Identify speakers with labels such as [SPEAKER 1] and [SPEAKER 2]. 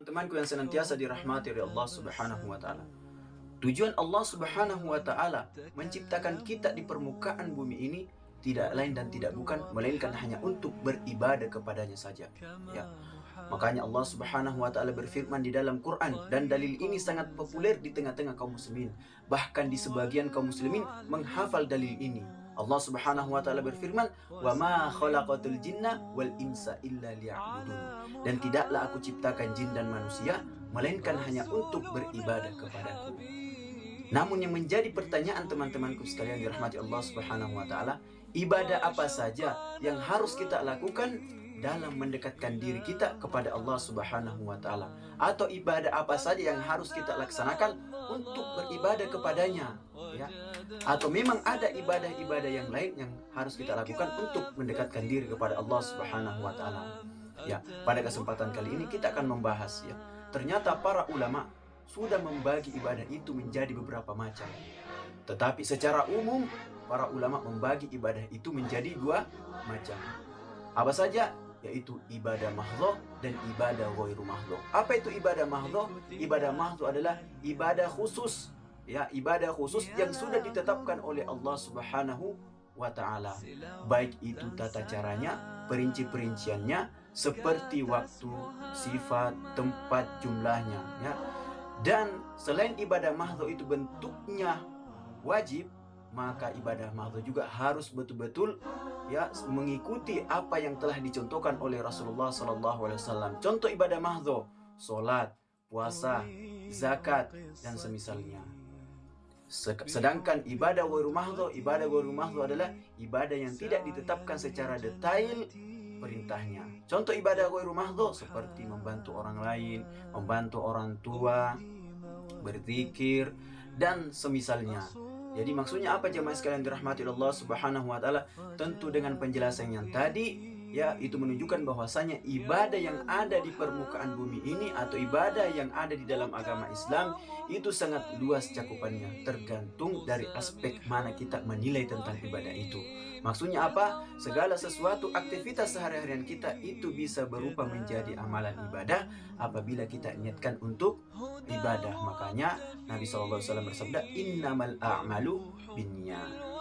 [SPEAKER 1] Temanku yang senantiasa dirahmati oleh Allah Subhanahu wa taala. Tujuan Allah Subhanahu wa taala menciptakan kita di permukaan bumi ini tidak lain dan tidak bukan melainkan hanya untuk beribadah kepadanya saja. Ya. Makanya Allah Subhanahu wa taala berfirman di dalam Quran, dan dalil ini sangat populer di tengah-tengah kaum muslimin. Bahkan di sebagian kaum muslimin menghafal dalil ini. Allah Subhanahu wa taala berfirman, "Wa ma khalaqatul jinna wal insa illa liya'budun." Dan tidaklah aku ciptakan jin dan manusia melainkan hanya untuk beribadah kepadaku. Namun yang menjadi pertanyaan teman-temanku sekalian dirahmati Allah Subhanahu wa taala, ibadah apa saja yang harus kita lakukan dalam mendekatkan diri kita kepada Allah Subhanahu wa taala? Atau ibadah apa saja yang harus kita laksanakan untuk beribadah kepadanya, ya? Atau memang ada ibadah-ibadah yang lain yang harus kita lakukan untuk mendekatkan diri kepada Allah Subhanahu wa taala? Ya, pada kesempatan kali ini kita akan membahas, ya. Ternyata para ulama sudah membagi ibadah itu menjadi beberapa macam. Tetapi secara umum, para ulama membagi ibadah itu menjadi dua macam. Apa saja? Yaitu ibadah mahdhah dan ibadah ghairu mahdhah. Apa itu ibadah mahdhah? Ibadah mahdhah adalah ibadah khusus. Ya, ibadah khusus yang sudah ditetapkan oleh Allah Subhanahu wa taala. Baik itu tata caranya, perinci-perinciannya, seperti waktu, sifat, tempat, jumlahnya, ya. Dan selain ibadah mahdhah itu bentuknya wajib, maka ibadah mahdhah juga harus betul-betul, ya, mengikuti apa yang telah dicontohkan oleh Rasulullah SAW. Contoh ibadah mahdhah: salat, puasa, zakat, dan semisalnya. Sedangkan ibadah ghairu mahdhah adalah ibadah yang tidak ditetapkan secara detail perintahnya. Contoh ibadah ghairu mahdhah seperti membantu orang lain, membantu orang tua, berzikir, dan semisalnya. Jadi maksudnya apa jemaah sekalian dirahmati Allah Subhanahu wa taala? Tentu dengan penjelasan yang tadi, ya, itu menunjukkan bahwasanya ibadah yang ada di permukaan bumi ini atau ibadah yang ada di dalam agama Islam itu sangat luas cakupannya, tergantung dari aspek mana kita menilai tentang ibadah itu. Maksudnya apa? Segala sesuatu aktivitas sehari-harian kita itu bisa berupa menjadi amalan ibadah apabila kita niatkan untuk ibadah. Makanya Nabi SAW bersabda, "Innamal a'malu binniyat."